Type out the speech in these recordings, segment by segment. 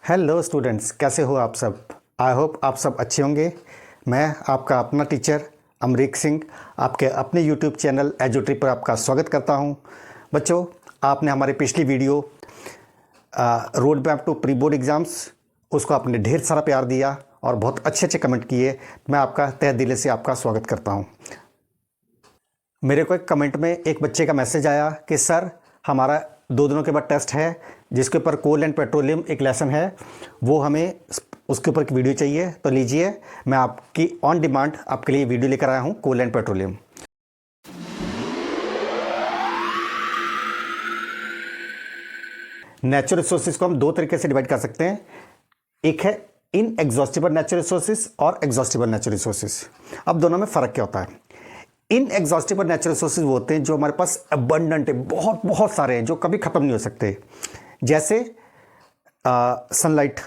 Hello students, कैसे हो आप सब। आई होप आप सब अच्छे होंगे। मैं आपका अपना टीचर अमरीक सिंह आपके अपने यूट्यूब चैनल एजुट्री पर आपका स्वागत करता हूं। बच्चों, आपने हमारी पिछली video road map to pre board exams, उसको आपने ढेर सारा प्यार दिया और बहुत अच्छे अच्छे कमेंट किए। मैं आपका तहे दिल से आपका स्वागत करता हूं। मेरे को एक कमेंट में एक बच्चे का मैसेज आया कि सर, हमारा 2 दिनों के बाद टेस्ट है जिसके ऊपर कोल एंड पेट्रोलियम एक लेसन है, वो हमें उसके ऊपर एक वीडियो चाहिए। तो लीजिए, मैं आपकी ऑन डिमांड आपके लिए वीडियो लेकर आया हूँ कोल एंड पेट्रोलियम। नेचुरल रिसोर्सेज को हम 2 तरीके से डिवाइड कर सकते हैं। एक है इनएग्जॉस्टिबल नेचुरल रिसोर्सेज और एग्जॉस्टिबल नेचुरल रिसोर्सेज। अब दोनों में फ़र्क क्या होता है? इनएग्जॉस्टिबल नेचुरल रिसोर्सेज वो होते हैं जो हमारे पास अबंडेंट है, बहुत बहुत सारे हैं, जो कभी ख़त्म नहीं हो सकते। जैसे सनलाइट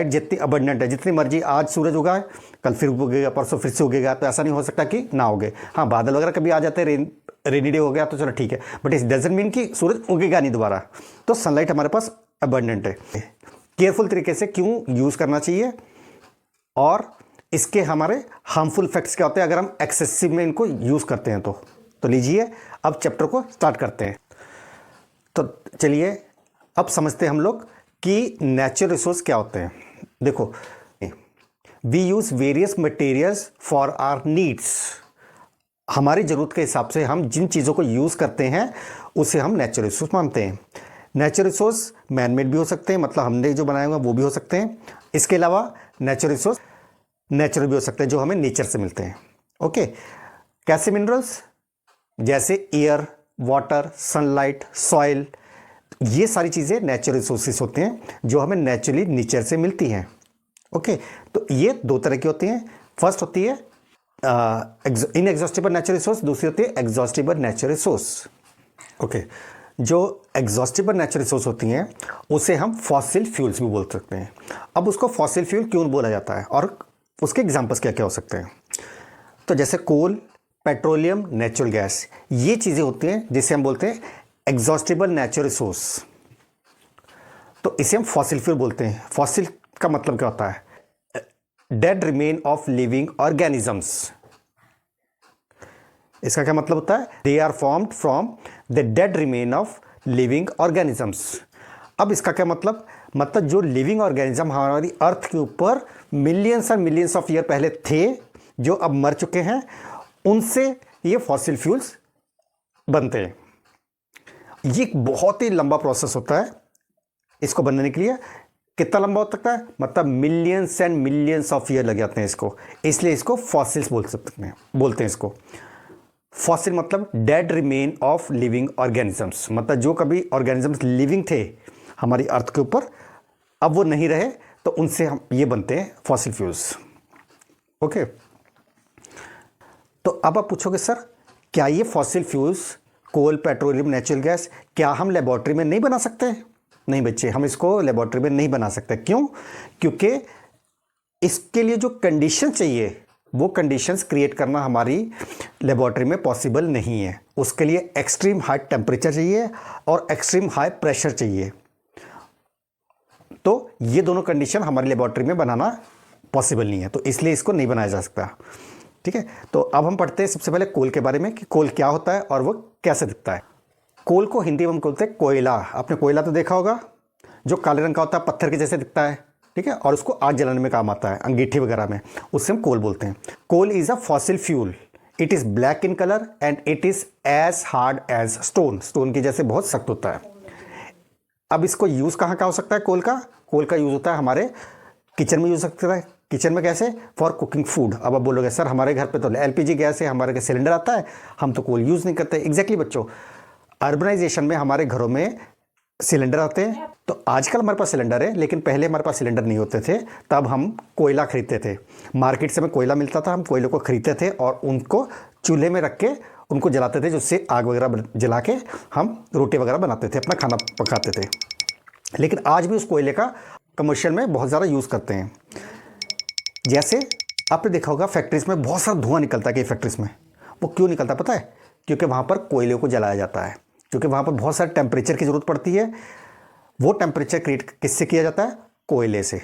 जितनी अबंडेंट है, जितनी मर्जी आज सूरज उगा, कल फिर उगेगा, परसों फिर से उगेगा, तो ऐसा नहीं हो सकता कि ना उगे। हाँ, बादल वगैरह कभी आ जाते हैं, रेनी डे हो गया तो चलो ठीक है, बट इट डजंट मीन कि सूरज उगेगा नहीं दोबारा। तो सनलाइट हमारे पास अबंडेंट है। केयरफुल तरीके से क्यों यूज़ करना चाहिए और इसके हमारे हार्मफुल इफेक्ट्स क्या होते हैं अगर हम एक्सेसिव में इनको यूज़ करते हैं तो लीजिए, अब चैप्टर को स्टार्ट करते हैं। तो चलिए अब समझते हैं हम लोग कि नेचुरल रिसोर्स क्या होते हैं। देखो, we use various materials for our needs. हमारी ज़रूरत के हिसाब से हम जिन चीज़ों को यूज़ करते हैं उसे हम नेचुरल रिसोर्स मानते हैं। नेचुरल रिसोर्स मैन मेड भी हो सकते हैं, मतलब हमने जो बनाए हुए वो भी हो सकते हैं। इसके अलावा नेचुरल रिसोर्स नेचुरल भी हो सकते हैं जो हमें नेचर से मिलते हैं। ओके, कैसे मिनरल्स? जैसे एयर, वाटर, सनलाइट, सॉइल, ये सारी चीज़ें नेचुरल रिसोर्सेज होते हैं जो हमें नेचुरली नेचर से मिलती हैं। ओके, तो ये 2 तरह की होती हैं। फर्स्ट होती है इनएग्जॉस्टिबल नेचुरल रिसोर्स, दूसरी होती है एग्जॉस्टिबल नेचुरल रिसोर्स। ओके, जो एग्जॉस्टिबल नेचुरल रिसोर्स होती हैं उसे हम फॉसिल फ्यूल्स भी बोल सकते हैं। अब उसको फॉसिल फ्यूल क्यों बोला जाता है और उसके एग्जाम्पल्स क्या क्या हो सकते हैं? तो जैसे कोल, पेट्रोलियम, नेचुरल गैस, ये चीज़ें होती हैं जिसे हम बोलते हैं एग्जॉस्टिबल नेचुरल रिसोर्स। तो इसे हम फॉसिल फ्यूल बोलते हैं। फॉसिल का मतलब क्या होता है? Dead remain of living organisms. इसका क्या मतलब होता है? They are formed from the dead remain of living organisms. अब इसका क्या मतलब जो लिविंग ऑर्गेनिज्म हमारी अर्थ के ऊपर मिलियंस और मिलियंस ऑफ ईयर पहले थे, जो अब मर चुके हैं, उनसे ये फॉसिल फ्यूल्स बनते हैं। ये एक बहुत ही लंबा प्रोसेस होता है। इसको बनने के लिए कितना लंबा हो सकता है? मतलब millions and millions of year लग जाते हैं इसको, इसलिए इसको फॉसिल्स बोलते हैं इसको। फॉसिल मतलब dead remain of living organisms, मतलब जो कभी ऑर्गेनिजम्स लिविंग थे हमारी अर्थ के ऊपर, अब वो नहीं रहे, तो उनसे हम ये बनते हैं फॉसिल फ्यूल्स। ओके, तो अब आप पूछोगे सर, क्या ये फॉसिल फ्यूल्स, कोल, पेट्रोलियम, नेचुरल गैस, क्या हम लेबोरेटरी में नहीं बना सकते? नहीं बच्चे, हम इसको लेबोरेटरी में नहीं बना सकते। क्यों? क्योंकि इसके लिए जो कंडीशन चाहिए वो कंडीशंस क्रिएट करना हमारी लेबोरेटरी में पॉसिबल नहीं है। उसके लिए एक्सट्रीम हाई टेम्परेचर चाहिए और एक्सट्रीम हाई प्रेशर चाहिए। तो ये दोनों कंडीशन हमारी लेबोरेटरी में बनाना पॉसिबल नहीं है, तो इसलिए इसको नहीं बनाया जा सकता। ठीक है, तो अब हम पढ़ते हैं सबसे पहले कोल के बारे में कि कोल क्या होता है और वो कैसे दिखता है। कोल को हिंदी में हम बोलते हैं कोयला। आपने कोयला तो देखा होगा, जो काले रंग का होता है, पत्थर के जैसे दिखता है। ठीक है, और उसको आग जलाने में काम आता है, अंगीठी वगैरह में, उससे हम कोल बोलते हैं। Coal is a fossil fuel. It is black in colour and it is as hard as stone की जैसे बहुत सख्त होता है। अब इसको यूज़ कहाँ हो सकता है? कोल का यूज़ होता है हमारे किचन में यूज़ हो सकता है। किचन में कैसे? For cooking food. अब आप बोलोगे सर, हमारे घर पे तो एलपीजी गैस है, हमारे सिलेंडर आता है, हम तो कोल यूज़ नहीं करते। एग्जैक्टली बच्चों, अर्बनाइजेशन में हमारे घरों में सिलेंडर आते हैं, तो आजकल हमारे पास सिलेंडर है, लेकिन पहले हमारे पास सिलेंडर नहीं होते थे, तब हम कोयला खरीदते थे। मार्केट से हमें कोयला मिलता था, हम कोयले को खरीदते थे और उनको चूल्हे में रख के उनको जलाते थे, जिससे आग वगैरह जला के हम रोटी वगैरह बनाते थे, अपना खाना पकाते थे। लेकिन आज भी उस कोयले का कमर्शियल में बहुत ज़्यादा यूज़ करते हैं। जैसे आपने देखा होगा फैक्ट्रीज़ में बहुत सारा धुआं निकलता है कई फैक्ट्रीज़ में। वो क्यों निकलता पता है? क्योंकि वहाँ पर कोयले को जलाया जाता है, क्योंकि वहाँ पर बहुत सारे टेम्परेचर की ज़रूरत पड़ती है। वो टेम्परेचर क्रिएट किससे किया जाता है? कोयले से।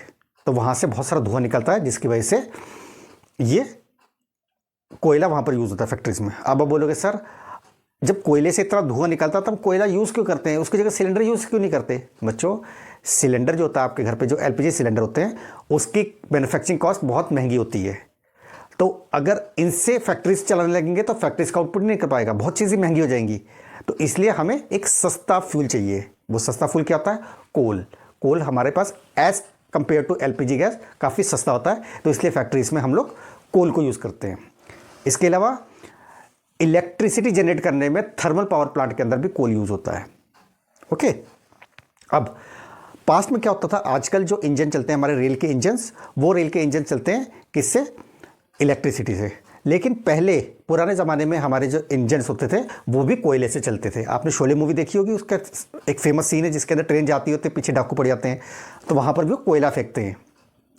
तो वहाँ से बहुत सारा धुआं निकलता है जिसकी वजह से ये कोयला वहाँ पर यूज़ होता है फैक्ट्रीज में। अब आप बोलोगे सर जब कोयले से इतना धुआं निकलता तब कोयला यूज़ क्यों करते हैं, उसकी जगह सिलेंडर यूज़ क्यों नहीं करते? बच्चों सिलेंडर जो होता है आपके घर पे जो एलपीजी सिलेंडर होते हैं उसकी मैन्युफैक्चरिंग कॉस्ट बहुत महंगी होती है। तो अगर इनसे फैक्ट्रीज चलाने लगेंगे तो फैक्ट्रीज का आउटपुट नहीं कर पाएगा, बहुत चीज़ें महंगी हो जाएंगी। तो इसलिए हमें एक सस्ता फ्यूल चाहिए। वो सस्ता फ्यूल क्या होता है? कोल। कोल हमारे पास as compared to LPG gas काफ़ी सस्ता होता है, तो इसलिए फैक्ट्रीज में हम लोग कोल को यूज़ करते हैं। इसके अलावा इलेक्ट्रिसिटी जनरेट करने में थर्मल पावर प्लांट के अंदर भी कोल यूज़ होता है। ओके, अब पास्ट में क्या होता था, आजकल जो इंजन चलते हैं हमारे रेल के इंजन्स, वो रेल के इंजन चलते हैं किससे? इलेक्ट्रिसिटी से। लेकिन पहले पुराने ज़माने में हमारे जो इंजन्स होते थे वो भी कोयले से चलते थे। आपने शोले मूवी देखी होगी, उसका एक फेमस सीन है जिसके अंदर ट्रेन जाती होती है, पीछे डाकू पड़ जाते हैं, तो वहाँ पर भी वो कोयला फेंकते हैं।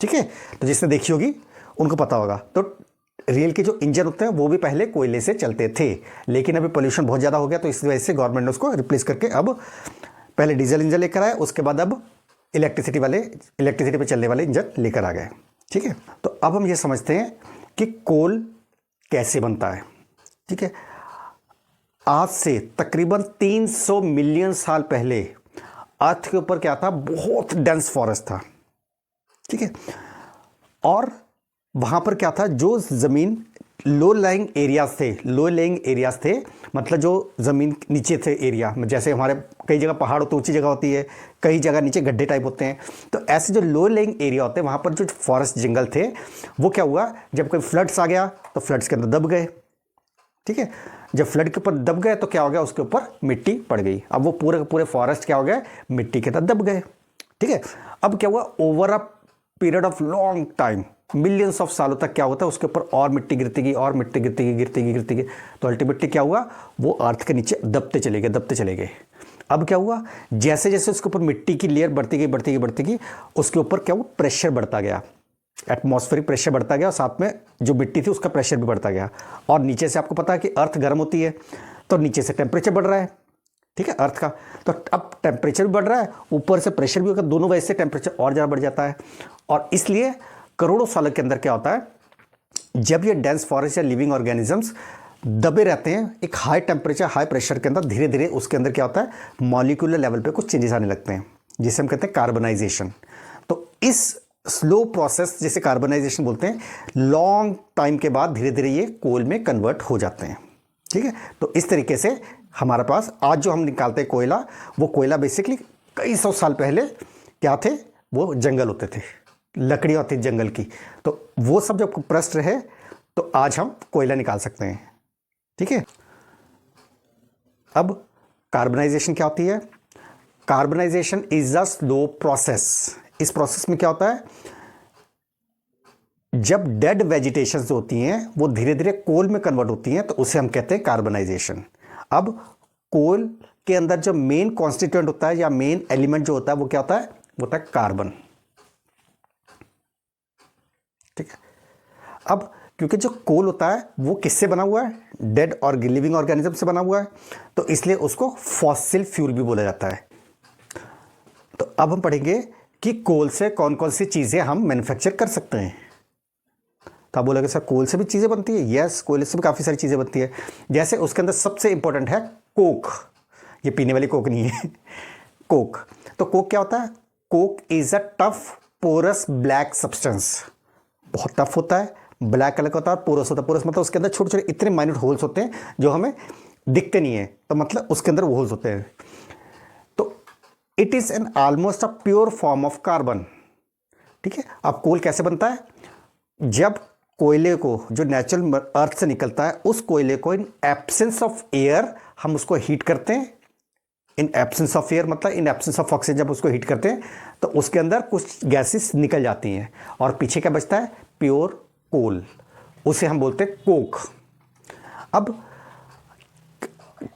ठीक है, तो जिसने देखी होगी उनको पता होगा। तो रेल के जो इंजन होते हैं वो भी पहले कोयले से चलते थे, लेकिन अभी पोल्यूशन बहुत ज़्यादा हो गया तो इस वजह से गवर्नमेंट ने उसको रिप्लेस करके अब पहले डीजल इंजन लेकर आए, उसके बाद अब इलेक्ट्रिसिटी पे चलने वाले इंजन लेकर आ गए। ठीक है, तो अब हम ये समझते हैं कि कोल कैसे बनता है। ठीक है, आज से तकरीबन 300 मिलियन साल पहले अर्थ के ऊपर क्या था? बहुत डेंस फॉरेस्ट था। ठीक है, और वहाँ पर क्या था? जो ज़मीन लो लाइंग एरियाज थे, मतलब जो ज़मीन नीचे थे एरिया, जैसे हमारे कई जगह पहाड़ होते, ऊंची जगह होती है, कई जगह नीचे गड्ढे टाइप होते हैं, तो ऐसे जो लो लाइंग एरिया होते हैं वहाँ पर जो फॉरेस्ट जंगल थे वो क्या हुआ, जब कोई फ्लड्स आ गया तो फ्लड्स के अंदर दब गए। ठीक है, जब फ्लड के ऊपर दब गए तो क्या हो गया? उसके ऊपर मिट्टी पड़ गई। अब वो पूरे के पूरे फॉरेस्ट क्या हो गए? मिट्टी के अंदर दब गए। ठीक है, अब क्या हुआ? Over a period of long time, millions of सालों तक क्या होता है? उसके ऊपर और मिट्टी गिरती गई और मिट्टी गिरती गई, तो अल्टीमेटली क्या हुआ? वो अर्थ के नीचे दबते चले गए। अब क्या हुआ? जैसे जैसे उसके ऊपर मिट्टी की लेयर बढ़ती गई, उसके ऊपर क्या हुआ? प्रेशर बढ़ता गया, एटमॉस्फेरिक प्रेशर बढ़ता गया, और साथ में जो मिट्टी थी उसका प्रेशर भी बढ़ता गया। और नीचे से आपको पता है कि अर्थ गर्म होती है, तो नीचे से टेम्परेचर बढ़ रहा है। ठीक है, अर्थ का, तो अब टेम्परेचर भी बढ़ रहा है, ऊपर से प्रेशर भी होगा, दोनों वजह से टेम्परेचर और ज़्यादा बढ़ जाता है। और इसलिए करोड़ों सालों के अंदर क्या होता है, जब ये डेंस फॉरेस्ट या लिविंग ऑर्गेनिजम्स दबे रहते हैं एक हाई टेम्परेचर हाई प्रेशर के अंदर, धीरे धीरे उसके अंदर क्या होता है? मॉलिक्यूलर लेवल पे कुछ चेंजेस आने लगते हैं, जिसे हम कहते हैं कार्बनाइजेशन। तो इस स्लो प्रोसेस जिसे कार्बनाइजेशन बोलते हैं, लॉन्ग टाइम के बाद धीरे धीरे ये कोल में कन्वर्ट हो जाते हैं। ठीक है, तो इस तरीके से हमारे पास आज जो हम निकालते हैं कोयला, वो कोयला बेसिकली कई सौ साल पहले क्या थे? वो जंगल होते थे, लकड़ियाँ होती जंगल की, तो वो सब जब प्रश्न रहे तो आज हम कोयला निकाल सकते हैं। ठीक है, अब कार्बनाइजेशन क्या होती है? Carbonisation is a slow process. इस प्रोसेस में क्या होता है? जब डेड वेजिटेशंस होती हैं वो धीरे धीरे कोल में कन्वर्ट होती हैं, तो उसे हम कहते हैं कार्बनाइजेशन। अब कोल के अंदर जो मेन कॉन्स्टिट्यूएंट होता है या मेन एलिमेंट जो होता है वो क्या होता है? वो होता है कार्बन। ठीक है, अब क्योंकि जो कोल होता है वो किससे बना हुआ है? डेड और लिविंग ऑर्गेनिज्म से बना हुआ है, तो इसलिए उसको फॉसिल फ्यूल भी बोला जाता है। तो अब हम पढ़ेंगे कि कोल से कौन कौन सी चीज़ें हम मैन्युफैक्चर कर सकते हैं। तो आप बोलोगे सर कोल से भी चीज़ें बनती है? यस, कोयले से भी काफ़ी सारी चीज़ें बनती है। जैसे उसके अंदर सबसे इंपॉर्टेंट है कोक। ये पीने वाली कोक नहीं है, कोक। तो कोक क्या होता है? Coke is a tough porous black substance. बहुत टफ होता है, ब्लैक कलर का होता है, पोरस होता है। पोरस मतलब उसके अंदर छोटे छोटे इतने माइन्यूट होल्स होते हैं जो हमें दिखते नहीं है, तो मतलब उसके अंदर वो होल्स होते हैं। तो it is an almost a pure form of carbon. ठीक है, अब कोल कैसे बनता है? जब कोयले को जो नेचुरल अर्थ से निकलता है उस कोयले को इन एब्सेंस ऑफ एयर हम उसको हीट करते हैं। इन एब्सेंस ऑफ एयर मतलब इन एब्सेंस ऑफ ऑक्सीजन जब उसको हीट करते हैं तो उसके अंदर कुछ गैसेस निकल जाती हैं और पीछे क्या बचता है? प्योर कोल। उसे हम बोलते हैं कोक। अब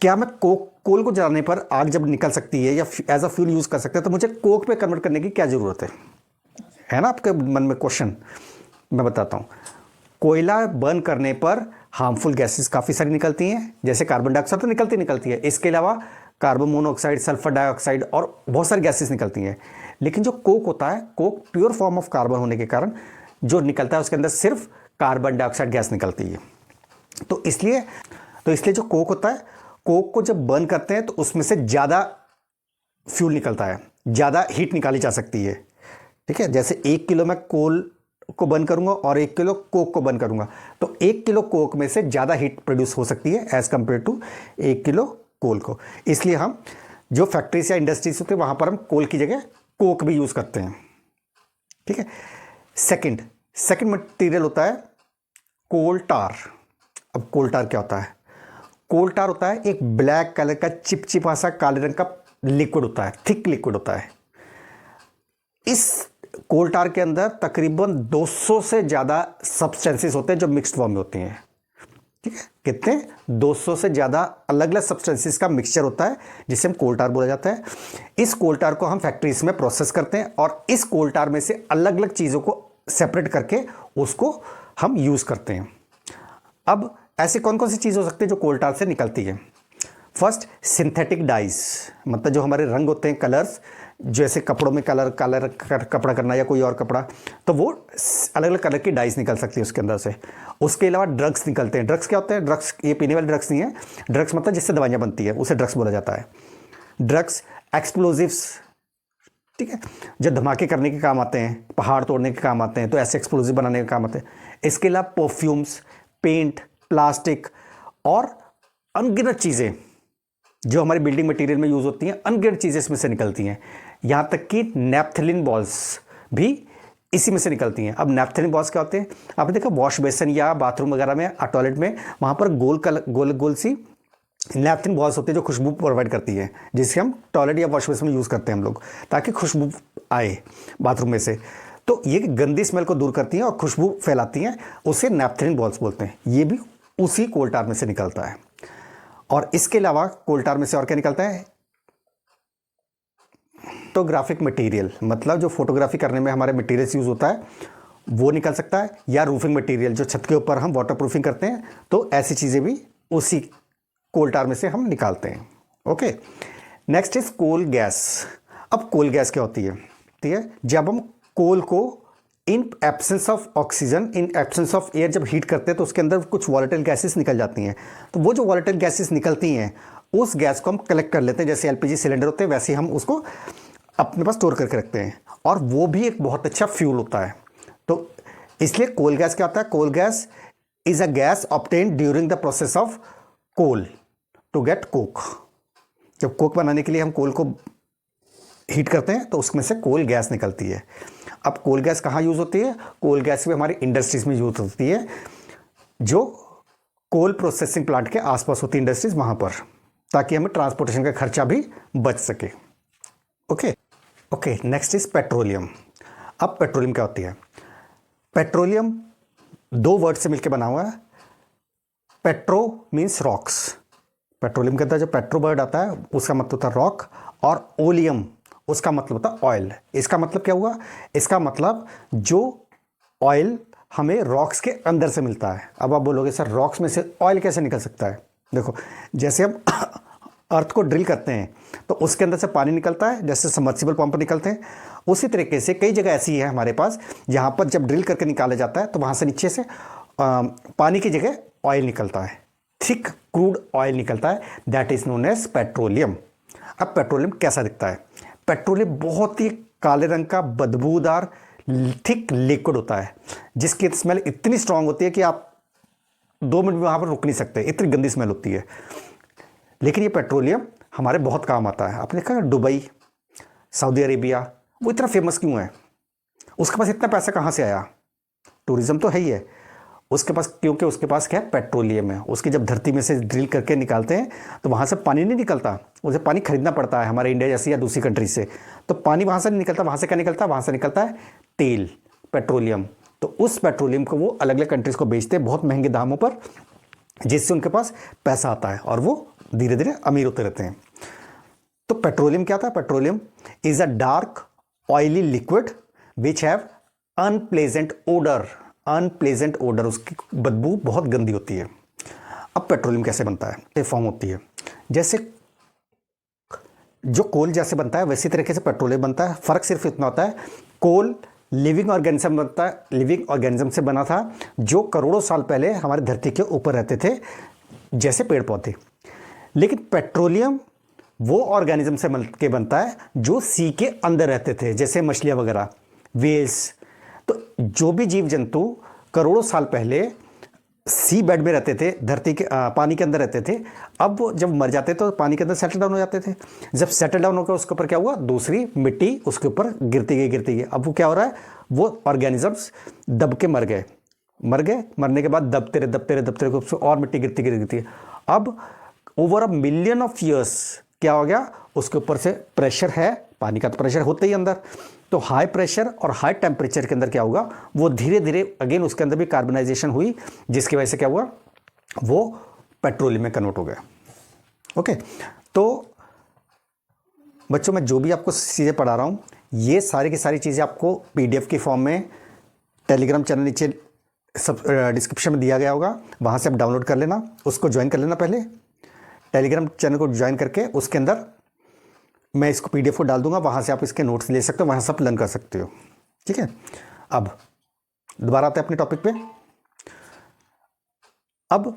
क्या मैं कोल को जलाने पर आग जब निकल सकती है या एज अ फ्यूल यूज़ कर सकते हैं, तो मुझे कोक पे कन्वर्ट करने की क्या ज़रूरत है ना आपके मन में क्वेश्चन? मैं बताता हूँ। कोयला बर्न करने पर हार्मफुल गैसेस काफ़ी सारी निकलती हैं, जैसे कार्बन डाइऑक्साइड तो निकलती है। इसके अलावा कार्बन मोनोऑक्साइड, सल्फर डाइऑक्साइड और बहुत सारी गैसेस निकलती हैं। लेकिन जो कोक होता है, Coke pure form of carbon होने के कारण जो निकलता है उसके अंदर सिर्फ कार्बन डाइऑक्साइड गैस निकलती है। तो इसलिए जो कोक होता है, कोक को जब बर्न करते हैं तो उसमें से ज़्यादा फ्यूल निकलता है, ज़्यादा हीट निकाली जा सकती है। ठीक है, जैसे 1 किलो मैं कोल को बर्न करूंगा और 1 किलो कोक को बर्न करूंगा, तो 1 किलो कोक में से ज़्यादा हीट प्रोड्यूस हो सकती है एज़ कम्पेयर टू 1 किलो कोल को। इसलिए हम जो फैक्ट्रीज या इंडस्ट्रीज होते हैं वहाँ पर हम कोल की जगह कोक भी यूज़ करते हैं। ठीक है, सेकंड मटेरियल होता है कोल टार। अब कोल टार क्या होता है? कोल टार होता है एक ब्लैक कलर का चिपचिपा सा काले रंग का लिक्विड होता है, थिक लिक्विड होता है। इस कोल टार के अंदर तकरीबन 200 से ज़्यादा सब्सटेंसेस होते हैं जो मिक्स्ड फॉर्म में होती हैं। ठीक है, कितने? 200 से ज़्यादा अलग अलग सब्सटेंसेस का मिक्सचर होता है जिसे हम कोल टार बोला जाता है। इस कोल टार को हम फैक्ट्रीज में प्रोसेस करते हैं और इस कोल टार में से अलग अलग चीज़ों को सेपरेट करके उसको हम यूज़ करते हैं। अब ऐसे कौन कौन सी चीज़ हो सकती है जो कोल टार से निकलती है? फर्स्ट, सिंथेटिक डाइज, मतलब जो हमारे रंग होते हैं, कलर्स, जैसे कपड़ों में कलर कपड़ा करना या कोई और कपड़ा, तो वो अलग अलग कलर की डाइज निकल सकती है उसके अंदर से। उसके अलावा ड्रग्स निकलते हैं। ड्रग्स क्या होते हैं? ड्रग्स ये पीने वाले ड्रग्स नहीं है, ड्रग्स मतलब जिससे दवाइयाँ बनती है उसे ड्रग्स बोला जाता है। ड्रग्स, एक्सप्लोजिव्स, ठीक है, जो धमाके करने के काम आते हैं, पहाड़ तोड़ने के काम आते हैं, तो ऐसे एक्सप्लोजिव बनाने के काम आते हैं। इसके अलावा परफ्यूम्स, पेंट, प्लास्टिक और अनगिनत चीज़ें जो हमारी बिल्डिंग मटेरियल में यूज़ होती हैं, अनगिनत चीज़ें इसमें से निकलती हैं। यहाँ तक कि नैप्थलीन बॉल्स भी इसी में से निकलती हैं। अब नैप्थलीन बॉल्स क्या होते हैं? आपने देखा वॉश बेसिन या बाथरूम वगैरह में, टॉयलेट में, वहाँ पर गोल सी नैप्थलीन बॉल्स होती है जो खुशबू प्रोवाइड करती है, जिससे हम टॉयलेट या वॉश बेसिन में यूज़ करते हैं हम लोग, ताकि खुशबू आए बाथरूम में से। तो ये गंदी स्मेल को दूर करती हैं और खुशबू फैलाती हैं, उसे नैप्थलीन बॉल्स बोलते हैं। ये भी उसी कोल टार में से निकलता है। और इसके अलावा कोल टार में से और क्या निकलता है? फोटोग्राफिक मटेरियल, मतलब जो फोटोग्राफी करने में हमारे मटेरियल्स यूज़ होता है वो निकल सकता है, या रूफिंग मटेरियल जो छत के ऊपर हम वाटर प्रूफिंग करते हैं, तो ऐसी चीज़ें भी उसी कोल टार में से हम निकालते हैं। Okay, next is coal gas. अब कोल गैस क्या होती है? ठीक है, जब हम कोल को in absence of oxygen, in absence of air जब हीट करते हैं तो उसके अंदर कुछ वॉलेटाइल गैसेस निकल जाती हैं। तो वो जो वॉलेटाइल गैसेस निकलती हैं उस गैस को हम कलेक्ट कर लेते हैं, जैसे एलपीजी सिलेंडर होते हैं वैसे हम उसको अपने पास स्टोर करके रखते हैं, और वो भी एक बहुत अच्छा फ्यूल होता है। तो इसलिए कोल गैस क्या होता है? Coal gas is a gas obtained during the process of coal to get coke. जब कोक बनाने के लिए हम कोल को हीट करते हैं तो उसमें से कोल गैस निकलती है। अब कोल गैस कहाँ यूज़ होती है? कोल गैस भी हमारी इंडस्ट्रीज में यूज़ होती है, जो कोल प्रोसेसिंग प्लांट के आसपास होती है इंडस्ट्रीज, वहाँ पर, ताकि हमें ट्रांसपोर्टेशन का खर्चा भी बच सके। Okay, next is petroleum. अब पेट्रोलियम क्या होती है? पेट्रोलियम 2 वर्ड से मिलकर बना हुआ है। Petro means rocks. पेट्रोलियम के अंदर जो पेट्रो वर्ड आता है उसका मतलब होता है रॉक, और ओलियम उसका मतलब होता है ऑयल। इसका मतलब क्या हुआ? इसका मतलब जो ऑयल हमें रॉक्स के अंदर से मिलता है। अब आप बोलोगे सर रॉक्स में से ऑयल कैसे निकल सकता है? देखो, जैसे हम अर्थ को ड्रिल करते हैं तो उसके अंदर से पानी निकलता है, जैसे सबमर्सिबल पंप निकलते हैं, उसी तरीके से कई जगह ऐसी है हमारे पास जहाँ पर जब ड्रिल करके निकाला जाता है तो वहाँ से नीचे से पानी की जगह ऑयल निकलता है, थिक क्रूड ऑयल निकलता है, that is known as petroleum. अब पेट्रोलियम कैसा दिखता है? पेट्रोलियम बहुत ही काले रंग का बदबूदार थिक लिक्विड होता है, जिसकी स्मेल इतनी स्ट्रांग होती है कि आप 2 मिनट में वहाँ पर रुक नहीं सकते, इतनी गंदी स्मेल होती है। लेकिन ये पेट्रोलियम हमारे बहुत काम आता है। आपने देखा दुबई, सऊदी अरेबिया, वो इतना फेमस क्यों है? उसके पास इतना पैसा कहाँ से आया? टूरिज्म तो है ही है उसके पास, क्योंकि उसके पास क्या है? पेट्रोलियम है। उसकी जब धरती में से ड्रिल करके निकालते हैं तो वहाँ से पानी नहीं निकलता, उसे पानी खरीदना पड़ता है हमारे इंडिया जैसी या दूसरी कंट्री से। तो पानी वहाँ से नहीं निकलता, वहाँ से क्या निकलता है? वहाँ से निकलता है तेल, पेट्रोलियम। तो उस पेट्रोलियम को वो अलग अलग कंट्रीज़ को बेचते हैं बहुत महंगे दामों पर, जिससे उनके पास पैसा आता है और वो धीरे धीरे अमीर होते रहते हैं। तो पेट्रोलियम क्या था? Petroleum is a dark oily liquid which have unpleasant odour. Unpleasant odour, उसकी बदबू बहुत गंदी होती है। अब पेट्रोलियम कैसे बनता है? ये फॉर्म होती है जैसे जो कोल जैसे बनता है वैसी तरीके से पेट्रोलियम बनता है। फ़र्क सिर्फ इतना होता है, कोल लिविंग ऑर्गेनिज्म बनता है, लिविंग ऑर्गेनिज्म से बना था जो करोड़ों साल पहले हमारी धरती के ऊपर रहते थे, जैसे पेड़ पौधे। लेकिन पेट्रोलियम वो ऑर्गेनिज्म से के बनता है जो सी के अंदर रहते थे, जैसे मछलियाँ वगैरह, वेल्स। तो जो भी जीव जंतु करोड़ों साल पहले सी बेड में रहते थे, धरती के पानी के अंदर रहते थे, अब वो जब मर जाते तो पानी के अंदर सेटल डाउन हो जाते थे। जब सेटल डाउन होकर उसके ऊपर क्या हुआ, दूसरी मिट्टी उसके ऊपर गिरती गई। अब वो क्या हो रहा है, वो ऑर्गेनिजम्स दब के मर गए। मरने के बाद दबते रहे और मिट्टी गिरती। अब over a million of years क्या हो गया, उसके ऊपर से प्रेशर है, पानी का तो प्रेशर होता ही अंदर, तो हाई प्रेशर और हाई टेम्परेचर के अंदर क्या होगा, वो धीरे धीरे अगेन उसके अंदर भी कार्बनाइजेशन हुई, जिसकी वजह से क्या हुआ, वो पेट्रोलियम में कन्वर्ट हो गया। ओके, तो बच्चों मैं जो भी आपको चीज़ें पढ़ा रहा हूँ, ये सारी की सारी चीज़ें आपको पीडीएफ की फॉर्म में टेलीग्राम चैनल नीचे सब डिस्क्रिप्शन में दिया गया होगा, वहाँ से आप डाउनलोड कर लेना, उसको ज्वाइन कर लेना। पहले टेलीग्राम चैनल को ज्वाइन करके उसके अंदर मैं इसको पीडीएफ को डाल दूंगा, वहाँ से आप इसके नोट्स ले सकते हो, वहाँ सब लर्न कर सकते हो। ठीक है, अब दोबारा आते हैं अपने टॉपिक पे। अब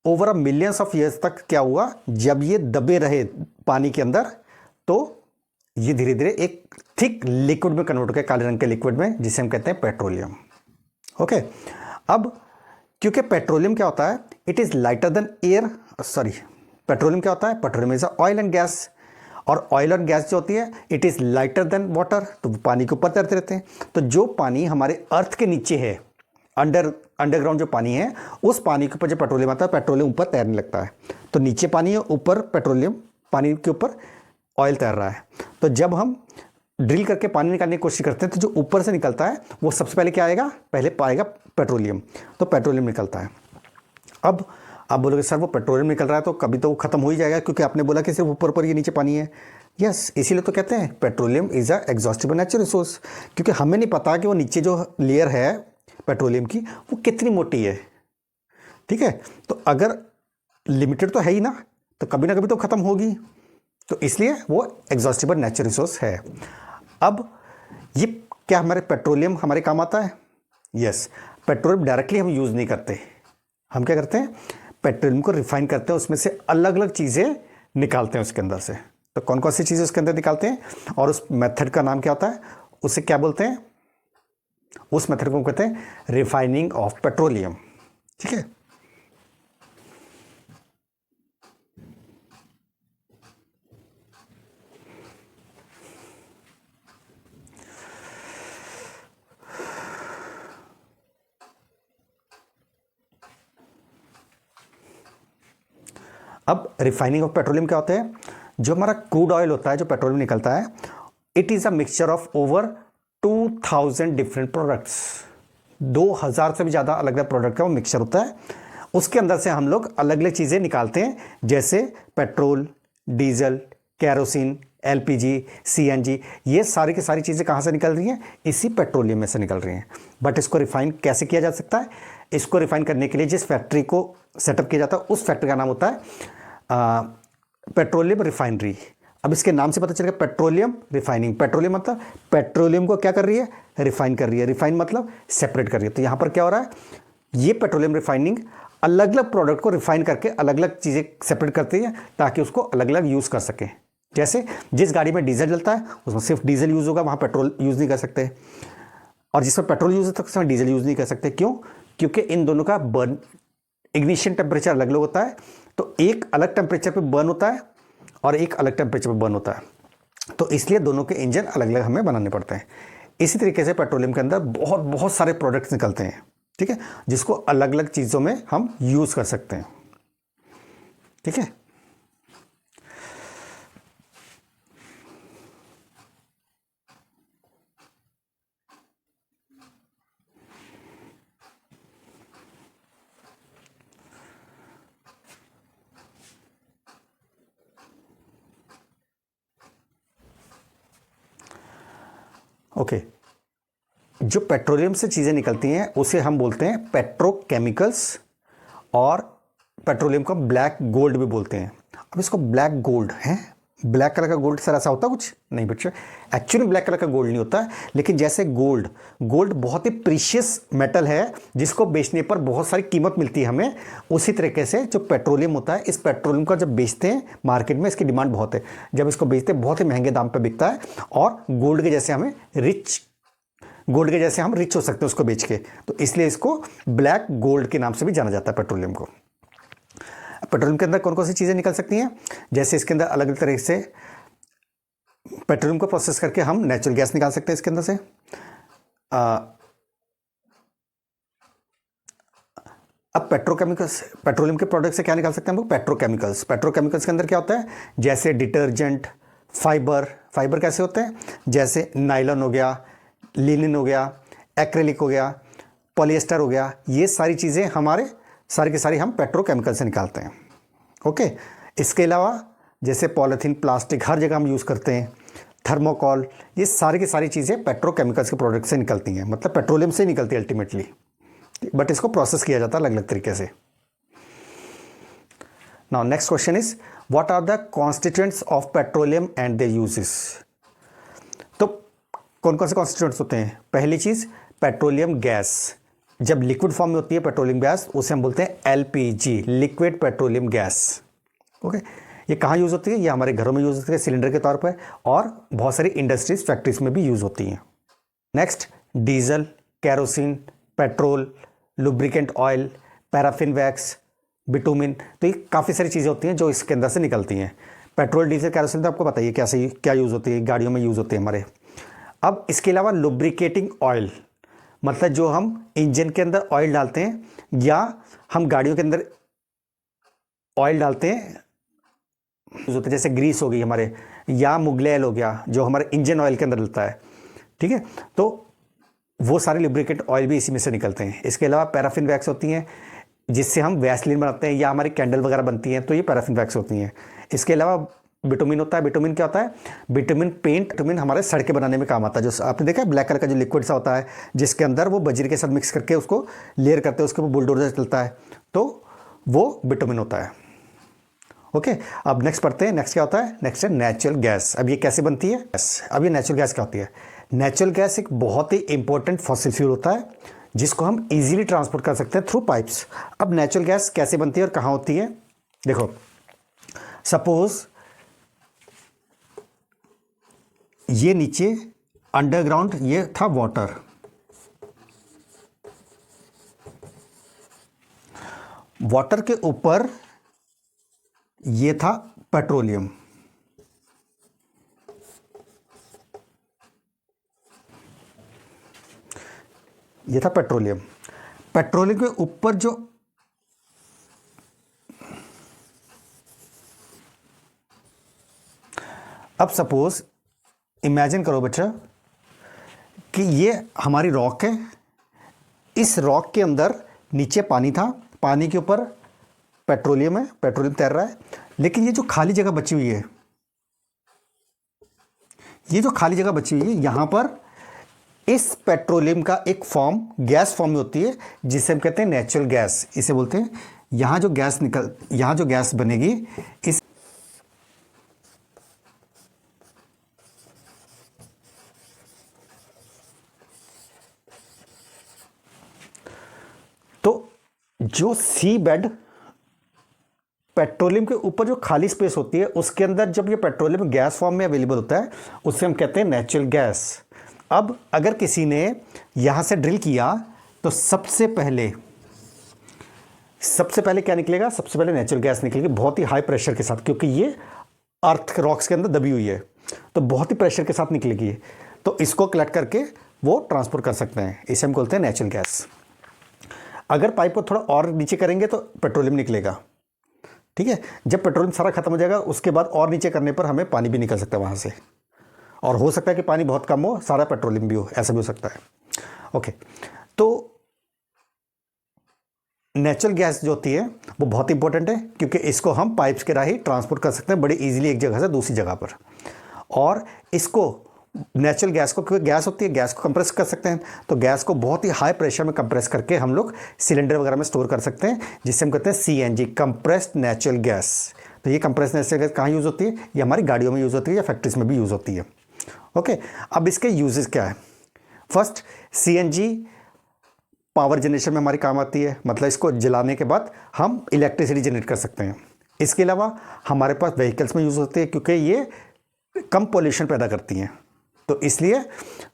over a millions of years तक क्या हुआ, जब ये दबे रहे पानी के अंदर, तो ये धीरे धीरे एक थिक लिक्विड में कन्वर्ट हो गया, काले रंग के लिक्विड में, जिसे हम कहते हैं पेट्रोलियम। ओके, अब क्योंकि पेट्रोलियम क्या होता है, it is lighter than air, petroleum क्या होता है, petroleum is oil and gas, और ऑयल और गैस जो होती है it is lighter than water, तो पानी के ऊपर तैरते रहते हैं। तो जो पानी हमारे अर्थ के नीचे है, अंडरग्राउंड जो पानी है, उस पानी के ऊपर जो पेट्रोलियम आता है, पेट्रोलियम ऊपर तैरने लगता है। तो नीचे पानी है, ऊपर पेट्रोलियम, पानी के ऊपर ऑयल तैर रहा है। तो जब हम ड्रिल करके पानी निकालने की कोशिश करते हैं, तो जो ऊपर से निकलता है वो सबसे पहले क्या आएगा, पहले पाएगा पेट्रोलियम, तो पेट्रोलियम निकलता है। अब आप बोलोगे सर वो पेट्रोलियम निकल रहा है तो कभी तो वो खत्म हो ही जाएगा, क्योंकि आपने बोला कि सिर्फ ऊपर ये नीचे पानी है। यस, इसीलिए तो कहते हैं petroleum is a exhaustible natural resource, क्योंकि हमें नहीं पता कि वो नीचे जो लेयर है पेट्रोलियम की वो कितनी मोटी है। ठीक है, तो अगर लिमिटेड तो है ही ना, तो कभी ना कभी तो खत्म होगी, तो इसलिए वो एग्जॉस्टिबल नेचुरल रिसोर्स है। अब ये क्या हमारे पेट्रोलियम हमारे काम आता है? यस, पेट्रोलियम डायरेक्टली हम यूज़ नहीं करते, हम क्या करते हैं, पेट्रोलियम को रिफाइन करते हैं, उसमें से अलग अलग चीज़ें निकालते हैं उसके अंदर से। तो कौन कौन सी चीज़ें उसके अंदर निकालते हैं, और उस मेथड का नाम क्या होता है, उसे क्या बोलते हैं, उस मेथड को कहते हैं रिफाइनिंग ऑफ पेट्रोलियम। ठीक है, अब रिफाइनिंग ऑफ पेट्रोलियम क्या होता है, जो हमारा क्रूड ऑयल होता है, जो पेट्रोलियम निकलता है, it is a mixture of over 2000 different products. 2000 से भी ज़्यादा अलग अलग प्रोडक्ट का वो मिक्सचर होता है। उसके अंदर से हम लोग अलग अलग चीज़ें निकालते हैं, जैसे petrol, diesel, kerosene, LPG, CNG, ये सारी की सारी चीज़ें कहाँ से निकल रही हैं, इसी पेट्रोलियम में से निकल रही हैं। बट इसको रिफाइन कैसे किया जा सकता है, इसको रिफाइन करने के लिए जिस फैक्ट्री को सेटअप किया जाता है, उस फैक्ट्री का नाम होता है पेट्रोलियम रिफाइनरी। अब इसके नाम से पता चलेगा पेट्रोलियम रिफाइनिंग। पेट्रोलियम मतलब पेट्रोलियम को क्या कर रही है, रिफाइन कर रही है। रिफाइन मतलब सेपरेट कर रही है। तो यहाँ पर क्या हो रहा है, ये पेट्रोलियम रिफाइनिंग अलग अलग प्रोडक्ट को रिफाइन करके अलग अलग चीज़ें सेपरेट करती है, ताकि उसको अलग अलग यूज़ कर सकें। जैसे जिस गाड़ी में डीजल जलता है उसमें सिर्फ डीजल यूज़ होगा, वहाँ पेट्रोल यूज़ नहीं कर सकते, और जिसमें पेट्रोल यूज़ होता है उसमें डीजल यूज़ नहीं कर सकते। क्यों? क्योंकि इन दोनों का बर्न इग्निशन टेम्परेचर अलग अलग होता है। तो एक अलग टेम्परेचर पे बर्न होता है और एक अलग टेम्परेचर पे बर्न होता है, तो इसलिए दोनों के इंजन अलग अलग हमें बनाने पड़ते हैं। इसी तरीके से पेट्रोलियम के अंदर बहुत बहुत सारे प्रोडक्ट्स निकलते हैं, ठीक है, जिसको अलग अलग चीज़ों में हम यूज़ कर सकते हैं। ठीक है, ओके, जो पेट्रोलियम से चीज़ें निकलती हैं उसे हम बोलते हैं पेट्रोकेमिकल्स, और पेट्रोलियम को ब्लैक गोल्ड भी बोलते हैं। अब इसको ब्लैक गोल्ड है ब्लैक कलर का गोल्ड सर ऐसा होता कुछ नहीं बच्चे, एक्चुअली ब्लैक कलर का गोल्ड नहीं होता है, लेकिन जैसे गोल्ड बहुत ही प्रीशियस मेटल है जिसको बेचने पर बहुत सारी कीमत मिलती है हमें, उसी तरीके से जो पेट्रोलियम होता है, इस पेट्रोलियम का जब बेचते हैं मार्केट में इसकी डिमांड बहुत है, जब इसको बेचते हैं बहुत ही महंगे दाम पर बिकता है और गोल्ड के जैसे हम रिच हो सकते हैं उसको बेच के, तो इसलिए इसको ब्लैक गोल्ड के नाम से भी जाना जाता है पेट्रोलियम को। पेट्रोलियम के अंदर कौन कौन सी चीज़ें निकल सकती हैं, जैसे इसके अंदर अलग अलग तरीके से पेट्रोलियम को प्रोसेस करके हम नेचुरल गैस निकाल सकते हैं इसके अंदर से। अब पेट्रोलियम के प्रोडक्ट से क्या निकाल सकते हैं हम लोग, पेट्रोकेमिकल्स के अंदर क्या होता है, जैसे डिटर्जेंट, फाइबर कैसे होते हैं, जैसे नायलॉन हो गया, लिनिन हो गया, एक्रेलिक हो गया, पॉलिएस्टर हो गया, ये सारी चीज़ें हमारे सारी की सारी हम पेट्रोकेमिकल से निकालते हैं। ओके, इसके अलावा जैसे पॉलीथीन, प्लास्टिक हर जगह हम यूज़ करते हैं, थर्मोकॉल, ये सारी की सारी चीज़ें पेट्रोकेमिकल्स के प्रोडक्ट से निकलती हैं, मतलब पेट्रोलियम से निकलती है अल्टीमेटली, बट इसको प्रोसेस किया जाता है अलग अलग तरीके से। Now next question is what are the constituents of petroleum and their uses. तो कौन कौन से कॉन्स्टिट्यूएंट्स होते हैं, पहली चीज़ पेट्रोलियम गैस, जब लिक्विड फॉर्म में होती है पेट्रोलियम गैस उसे हम बोलते हैं LPG, liquid petroleum gas. Okay, ये कहाँ यूज़ होती है, ये हमारे घरों में यूज़ होती है सिलेंडर के तौर पर, और बहुत सारी इंडस्ट्रीज फैक्ट्रीज में भी यूज़ होती हैं। Next diesel, kerosene, petrol, lubricant oil, paraffin wax, bitumen, तो ये काफ़ी सारी चीज़ें होती हैं जो इसके अंदर से निकलती हैं। पेट्रोल, डीजल, कैरोसिन तो आपको बताइए क्या यूज़ होती है, गाड़ियों में यूज़ होती है हमारे। अब इसके अलावा लुब्रिकेटिंग ऑयल, मतलब जो हम इंजन के अंदर ऑयल डालते हैं या हम गाड़ियों के अंदर ऑयल डालते हैं, जैसे ग्रीस हो गई हमारे, या मुगले ऑयल हो गया जो हमारे इंजन ऑयल के अंदर डलता है, ठीक है, तो वो सारे लुब्रिकेंट ऑयल भी इसी में से निकलते हैं। इसके अलावा पैराफिन वैक्स होती हैं जिससे हम वैसलीन बनाते हैं या हमारी कैंडल वगैरह बनती हैं, तो ये पैराफिन वैक्स होती हैं। इसके अलावा बिटुमिन होता है, बिटुमिन क्या होता है, बिटुमिन हमारे सड़कें बनाने में काम आता है, जो आपने देखा है ब्लैक कलर का जो लिक्विड सा होता है जिसके अंदर वो बजरी के साथ मिक्स करके उसको लेयर करते हैं, उसके ऊपर बुलडोजर चलता है, तो वो बिटुमिन होता है। ओके, अब नेक्स्ट पढ़ते हैं, नेक्स्ट क्या होता है, नेक्स्ट है नेचुरल गैस। अब ये कैसे बनती है, अब ये नेचुरल गैस क्या होती है, नेचुरल गैस एक बहुत ही इंपॉर्टेंट फॉसिल फ्यूल होता है जिसको हम इजीली ट्रांसपोर्ट कर सकते हैं थ्रू पाइप्स। अब नेचुरल गैस कैसे बनती है और कहाँ होती है, देखो सपोज ये नीचे अंडरग्राउंड ये था वाटर, वाटर के ऊपर ये था पेट्रोलियम, ये था पेट्रोलियम, पेट्रोलियम के ऊपर जो अब सपोज इमेजिन करो बच्चा कि ये हमारी रॉक है, इस रॉक के अंदर नीचे पानी था, पानी के ऊपर पेट्रोलियम है, पेट्रोलियम तैर रहा है, लेकिन ये जो खाली जगह बची हुई है, ये जो खाली जगह बची हुई है यहाँ पर इस पेट्रोलियम का एक फॉर्म गैस फॉर्म में होती है जिसे हम कहते हैं नेचुरल गैस, इसे बोलते हैं। यहाँ जो गैस बनेगी इस तो जो सी बेड पेट्रोलियम के ऊपर जो खाली स्पेस होती है उसके अंदर जब ये पेट्रोलियम गैस फॉर्म में अवेलेबल होता है उसे हम कहते हैं नेचुरल गैस। अब अगर किसी ने यहां से ड्रिल किया तो सबसे पहले क्या निकलेगा, सबसे पहले नेचुरल गैस निकलेगी बहुत ही हाई प्रेशर के साथ, क्योंकि ये अर्थ रॉक्स के अंदर दबी हुई है तो बहुत ही प्रेशर के साथ निकलेगी, तो इसको कलेक्ट करके वो ट्रांसपोर्ट कर सकते हैं, इसे हम बोलते हैं नेचुरल गैस। अगर पाइप को थोड़ा और नीचे करेंगे तो पेट्रोलियम निकलेगा, ठीक है। जब पेट्रोलियम सारा खत्म हो जाएगा उसके बाद और नीचे करने पर हमें पानी भी निकल सकता है वहाँ से, और हो सकता है कि पानी बहुत कम हो, सारा पेट्रोलियम भी हो, ऐसा भी हो सकता है। ओके, तो नेचुरल गैस जो होती है वो बहुत इंपॉर्टेंट है क्योंकि इसको हम पाइप्स के राही ट्रांसपोर्ट कर सकते हैं बड़ी इजीली एक जगह से दूसरी जगह पर, और इसको नेचुरल गैस को, क्योंकि गैस होती है, गैस को कंप्रेस कर सकते हैं, तो गैस को बहुत ही हाई प्रेशर में कंप्रेस करके हम लोग सिलेंडर वगैरह में स्टोर कर सकते हैं जिससे हम कहते हैं CNG, कंप्रेस्ड नेचुरल गैस। तो ये कंप्रेस्ड नेचुरल गैस कहाँ यूज़ होती है? ये हमारी गाड़ियों में यूज़ होती है या फैक्ट्रीज में भी यूज़ होती है। ओके, अब इसके यूजेस क्या है? फर्स्ट, सीएनजी पावर जनरेशन में हमारी काम आती है, मतलब इसको जलाने के बाद हम इलेक्ट्रिसिटी जनरेट कर सकते हैं। इसके अलावा हमारे पास व्हीकल्स में यूज़ होती है क्योंकि ये कम पोल्यूशन पैदा करती हैं, तो इसलिए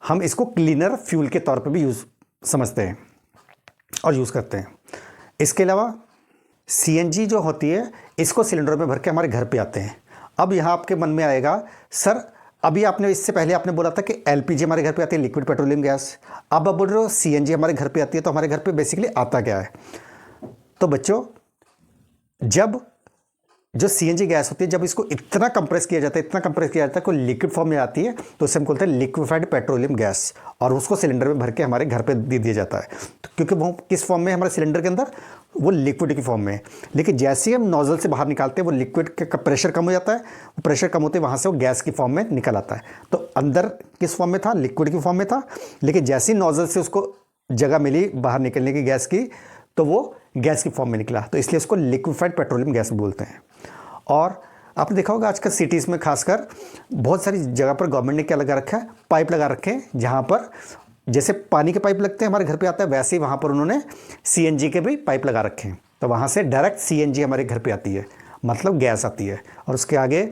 हम इसको क्लीनर फ्यूल के तौर पे भी यूज़ समझते हैं और यूज़ करते हैं। इसके अलावा सीएनजी जो होती है इसको सिलेंडर में भर के हमारे घर पे आते हैं। अब यहाँ आपके मन में आएगा, सर अभी आपने इससे पहले आपने बोला था कि एलपीजी हमारे घर पे आती है, लिक्विड पेट्रोलियम गैस, अब आप बोल रहे हो सीएनजी हमारे घर पे आती है, तो हमारे घर पे बेसिकली आता क्या है? तो बच्चों, जब जो सीएनजी गैस होती है जब इसको इतना कंप्रेस किया जाता है कोई लिक्विड फॉर्म में आती है, तो उसे हम बोलते हैं लिक्विफाइड पेट्रोलियम गैस, और उसको सिलेंडर में भर के हमारे घर पे दे दिया जाता है। तो क्योंकि वो किस फॉर्म में हमारे सिलेंडर के अंदर, वो लिक्विड की फॉर्म में है, लेकिन जैसे ही हम नोजल से बाहर निकालते हैं वो लिक्विड का प्रेशर कम हो जाता है, वो प्रेशर कम होते वहाँ से वो गैस की फॉर्म में निकल आता है। तो अंदर किस फॉर्म में था? लिक्विड की फॉर्म में था, लेकिन जैसे ही नोजल से उसको जगह मिली बाहर निकलने की गैस की, तो वो गैस की फॉर्म में निकला, तो इसलिए उसको लिक्विफाइड पेट्रोलियम गैस बोलते हैं। और आपने देखा होगा आजकल सिटीज़ में खासकर बहुत सारी जगह पर गवर्नमेंट ने क्या लगा रखा है? पाइप लगा रखे हैं, जहाँ पर जैसे पानी के पाइप लगते हैं हमारे घर पे आता है, वैसे ही वहाँ पर उन्होंने सीएनजी के भी पाइप लगा रखे हैं, तो वहाँ से डायरेक्ट सीएनजी हमारे घर पे आती है, मतलब गैस आती है, और उसके आगे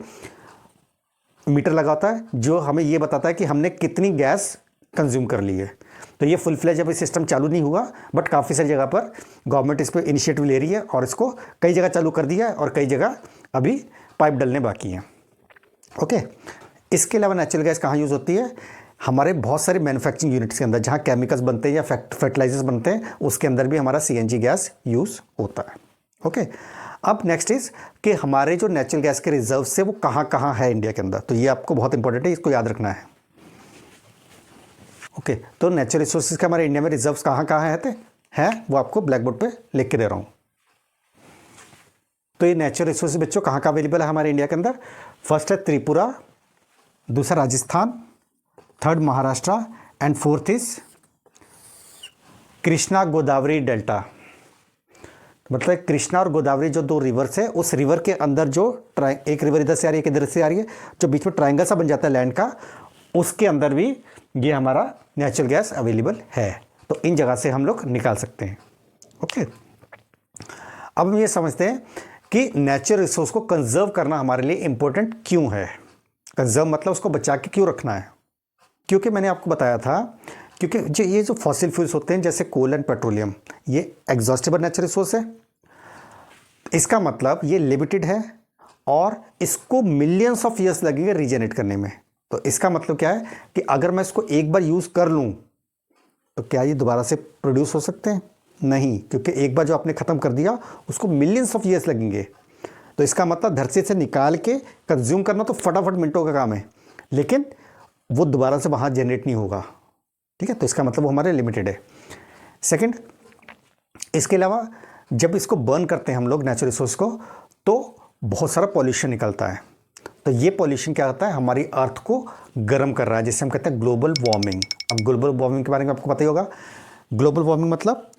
मीटर लगा होता है जो हमें ये बताता है कि हमने कितनी गैस कंज्यूम कर ली है। तो ये फुल फ्लेज अभी सिस्टम चालू नहीं हुआ, बट काफ़ी सारी जगह पर गवर्नमेंट इस पर इनिशिएटिव ले रही है और इसको कई जगह चालू कर दिया है और कई जगह अभी पाइप डलने बाकी हैं। ओके, इसके अलावा नेचुरल गैस कहाँ यूज़ होती है? हमारे बहुत सारे मैन्युफैक्चरिंग यूनिट्स के अंदर, जहाँ केमिकल्स बनते हैं या फर्टिलाइजर्स बनते हैं, उसके अंदर भी हमारा सीएनजी गैस यूज़ होता है। ओके, अब नेक्स्ट इज कि हमारे जो नेचुरल गैस के रिजर्व है वो कहाँ कहाँ है इंडिया के अंदर, तो ये आपको बहुत इंपॉर्टेंट है, इसको याद रखना है। ओके, तो नेचुरल रिसोर्सेज के हमारे इंडिया में रिजर्व्स कहाँ कहाँ हैं वो आपको ब्लैक बोर्ड पे लिख के दे रहा हूँ। तो ये नेचुरल रिसोर्सेज बच्चों कहाँ कहाँ अवेलेबल है हमारे इंडिया के अंदर? फर्स्ट है त्रिपुरा, दूसरा Rajasthan, third Maharashtra, and fourth is Krishna Godavari delta. मतलब कृष्णा और गोदावरी जो दो रिवर्स है, उस रिवर के अंदर जो एक रिवर इधर से आ रही है, एक इधर से आ रही है, जो बीच में ट्रायंगल सा बन जाता है लैंड का, उसके अंदर भी ये हमारा नेचुरल गैस अवेलेबल है। तो इन जगह से हम लोग निकाल सकते हैं। ओके, अब हम ये समझते हैं कि नेचुरल रिसोर्स को कंजर्व करना हमारे लिए इंपॉर्टेंट क्यों है। कंजर्व मतलब उसको बचा के क्यों रखना है? क्योंकि मैंने आपको बताया था, क्योंकि ये जो फॉसिल फ्यूल्स होते हैं जैसे कोल एंड पेट्रोलियम, ये एग्जॉस्टेबल नेचुरल रिसोर्स है। इसका मतलब ये लिमिटेड है और इसको मिलियंस ऑफ ईयर्स लगेंगे रीजनरेट करने में। तो इसका मतलब क्या है कि अगर मैं इसको एक बार यूज़ कर लूँ तो क्या ये दोबारा से प्रोड्यूस हो सकते हैं? नहीं, क्योंकि एक बार जो आपने ख़त्म कर दिया उसको मिलियंस ऑफ ईयर्स लगेंगे। तो इसका मतलब धरती से निकाल के कंज्यूम करना तो फटाफट मिनटों का काम है, लेकिन वो दोबारा से वहाँ जनरेट नहीं होगा। ठीक है, तो इसका मतलब वो हमारे लिमिटेड है। सेकंड, इसके अलावा जब इसको बर्न करते हैं हम लोग नेचुरल रिसोर्स को, तो बहुत सारा पॉल्यूशन निकलता है। तो ये पॉल्यूशन क्या होता है? हमारी अर्थ को गर्म कर रहा है, जिसे हम कहते हैं ग्लोबल वार्मिंग। अब ग्लोबल वार्मिंग के बारे में आपको पता ही होगा। ग्लोबल वार्मिंग मतलब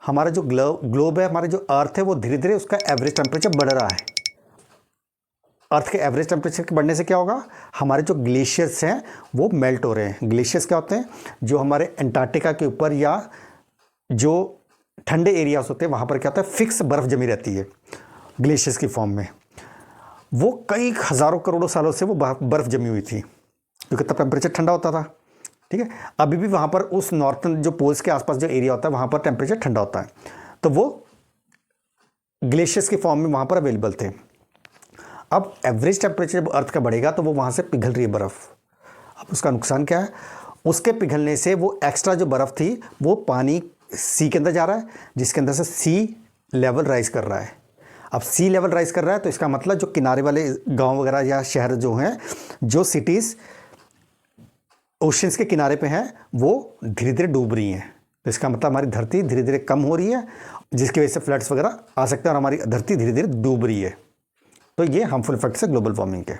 हमारा जो ग्लोब है, हमारे जो अर्थ है, वो धीरे धीरे उसका एवरेज टेम्परेचर बढ़ रहा है। अर्थ के एवरेज टेम्परेचर के बढ़ने से क्या होगा? हमारे जो ग्लेशियर्स हैं वो मेल्ट हो रहे हैं। ग्लेशियर्स क्या होते हैं? जो हमारे अंटार्कटिका के ऊपर या जो ठंडे एरियाज होते हैं वहाँ पर क्या होता है? फिक्स बर्फ़ जमी रहती है ग्लेशियर्स की फॉर्म में। वो कई हज़ारों करोड़ों सालों से वो बर्फ़ जमी हुई थी, क्योंकि तब टेम्परेचर ठंडा होता था। ठीक है, अभी भी वहाँ पर उस नॉर्थन जो पोल्स के आसपास जो एरिया होता है वहाँ पर टेम्परेचर ठंडा होता है, तो वो ग्लेशियर्स की फॉर्म में वहाँ पर अवेलेबल थे। अब एवरेज टेम्परेचर जब अर्थ का बढ़ेगा तो वो वहाँ से पिघल रही है बर्फ़। अब उसका नुकसान क्या है? उसके पिघलने से वो एक्स्ट्रा जो बर्फ़ थी वो पानी सी के अंदर जा रहा है, जिसके अंदर से सी लेवल राइज कर रहा है। अब सी लेवल राइज कर रहा है तो इसका मतलब जो किनारे वाले गांव वगैरह या शहर जो हैं, जो सिटीज़ ओशंस के किनारे पे हैं, वो धीरे धीरे डूब रही हैं। तो इसका मतलब हमारी धरती धीरे धीरे कम हो रही है, जिसकी वजह से फ्लड्स वगैरह आ सकते हैं और हमारी धरती धीरे धीरे डूब रही है। तो ये हार्मफुल इफेक्ट्स है ग्लोबल वार्मिंग के।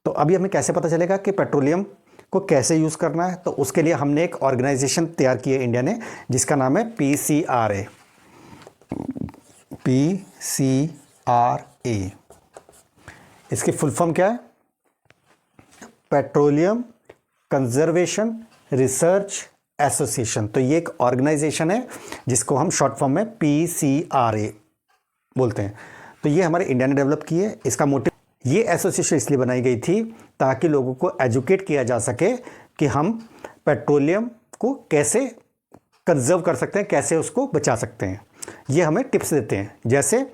तो अभी हमें कैसे पता चलेगा कि पेट्रोलियम को कैसे यूज़ करना है? तो उसके लिए हमने एक ऑर्गेनाइजेशन तैयार की है इंडिया ने, जिसका नाम है PCRA। PCRA इसकी फुल फॉर्म क्या है? Petroleum conservation research association. तो ये एक ऑर्गेनाइजेशन है जिसको हम शॉर्ट फॉर्म में PCRA बोलते हैं। तो ये हमारे इंडिया ने डेवलप की है। इसका मोटिव, ये एसोसिएशन इसलिए बनाई गई थी ताकि लोगों को एजुकेट किया जा सके कि हम पेट्रोलियम को कैसे कंजर्व कर सकते हैं, कैसे उसको बचा सकते हैं। ये हमें टिप्स देते हैं। जैसे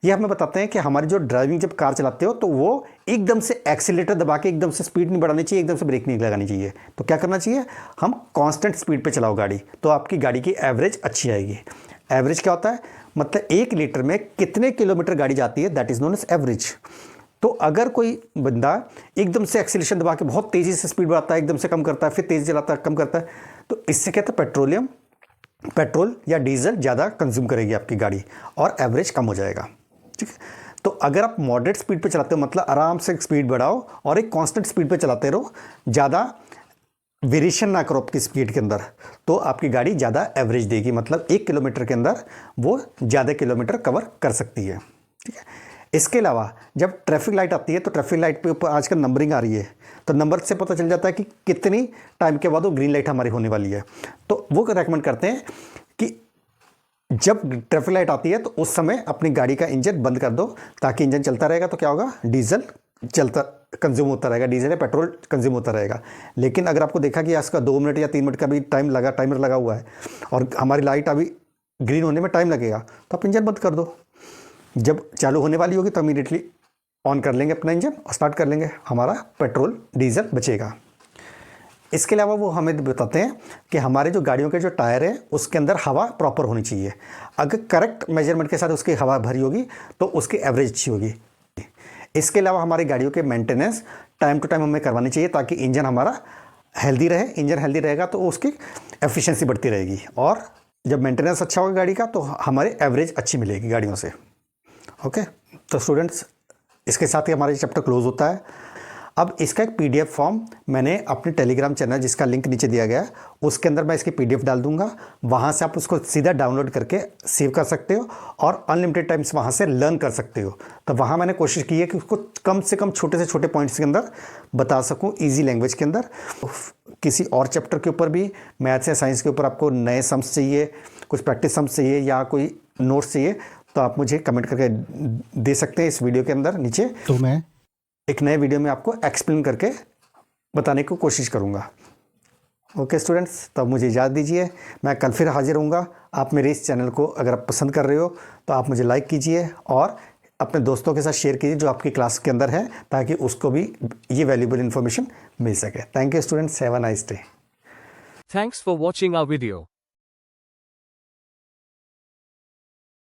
ये हमें बताते हैं कि हमारी जो ड्राइविंग जब कार चलाते हो तो वो एकदम से एक्सीलेटर दबा के एकदम से स्पीड नहीं बढ़ानी चाहिए, एकदम से ब्रेक नहीं लगानी चाहिए। तो क्या करना चाहिए? हम कांस्टेंट स्पीड पे चलाओ गाड़ी, तो आपकी गाड़ी की एवरेज अच्छी आएगी। एवरेज क्या होता है? मतलब 1 लीटर में कितने किलोमीटर गाड़ी जाती है, that is known as average. तो अगर कोई बंदा एकदम से एक्सीलेशन दबा के बहुत तेज़ी से स्पीड बढ़ाता है, एकदम से कम करता है, फिर तेज़ चलाता है, कम करता है, तो इससे क्या होता है? पेट्रोल या डीजल ज़्यादा कंज्यूम करेगी आपकी गाड़ी और एवरेज कम हो जाएगा। ठीक है। तो अगर आप मॉडरेट स्पीड पे चलाते हो, मतलब आराम से स्पीड बढ़ाओ और एक कांस्टेंट स्पीड पे चलाते रहो, ज़्यादा वेरिएशन ना करो आपकी स्पीड के अंदर, तो आपकी गाड़ी ज़्यादा एवरेज देगी। मतलब 1 किलोमीटर के अंदर वो ज़्यादा किलोमीटर कवर कर सकती है। ठीक है। इसके अलावा जब ट्रैफिक लाइट आती है तो ट्रैफिक लाइट पे ऊपर आजकल नंबरिंग आ रही है, तो नंबर से पता चल जाता है कि कितनी टाइम के बाद वो ग्रीन लाइट हमारी होने वाली है। तो वो रेकमेंड करते हैं कि जब ट्रैफिक लाइट आती है तो उस समय अपनी गाड़ी का इंजन बंद कर दो, ताकि इंजन चलता रहेगा तो क्या होगा? डीजल चलता कंज्यूम होता रहेगा, डीजल या पेट्रोल कंज्यूम होता रहेगा। लेकिन अगर आपको देखा कि इसका 2 मिनट या 3 मिनट का भी टाइमर लगा हुआ है और हमारी लाइट अभी ग्रीन होने में टाइम लगेगा, तो आप इंजन बंद कर दो। जब चालू होने वाली होगी तो इमीडिएटली ऑन कर लेंगे अपना इंजन और स्टार्ट कर लेंगे, हमारा पेट्रोल डीजल बचेगा। इसके अलावा वो हमें बताते हैं कि हमारे जो गाड़ियों के जो टायर हैं उसके अंदर हवा प्रॉपर होनी चाहिए। अगर करेक्ट मेजरमेंट के साथ उसकी हवा भरी होगी तो उसकी एवरेज अच्छी होगी। इसके अलावा हमारी गाड़ियों के मेंटेनेंस टाइम टू टाइम हमें करवानी चाहिए ताकि इंजन हमारा हेल्दी रहे। इंजन हेल्दी रहेगा तो उसकी एफिशिएंसी बढ़ती रहेगी, और जब मेंटेनेंस अच्छा होगा गाड़ी का तो हमारे एवरेज अच्छी मिलेगी गाड़ियों से। ओके, तो स्टूडेंट्स, इसके साथ ही हमारा चैप्टर क्लोज होता है। अब इसका एक PDF फॉर्म मैंने अपने टेलीग्राम चैनल, जिसका लिंक नीचे दिया गया है, उसके अंदर मैं इसकी PDF डाल दूंगा। वहाँ से आप उसको सीधा डाउनलोड करके सेव कर सकते हो और अनलिमिटेड टाइम्स वहाँ से लर्न कर सकते हो। तो वहाँ मैंने कोशिश की है कि उसको कम से कम छोटे से छोटे पॉइंट्स के अंदर बता सकूँ, ईजी लैंग्वेज के अंदर। किसी और चैप्टर के ऊपर भी, मैथ्स या साइंस के ऊपर आपको नए सम्स चाहिए, कुछ प्रैक्टिस सम्स चाहिए या कोई नोट्स चाहिए, तो आप मुझे कमेंट करके दे सकते हैं इस वीडियो के अंदर नीचे। तो मैं एक नए वीडियो में आपको एक्सप्लेन करके बताने की कोशिश करूंगा। ओके स्टूडेंट्स, तब मुझे इजाज़त दीजिए। मैं कल फिर हाजिर होऊंगा। आप मेरे इस चैनल को अगर आप पसंद कर रहे हो तो आप मुझे लाइक कीजिए और अपने दोस्तों के साथ शेयर कीजिए जो आपकी क्लास के अंदर है, ताकि उसको भी ये वैल्यूएबल इन्फॉर्मेशन मिल सके। Thank you students, have a nice day. Thanks for watching our video.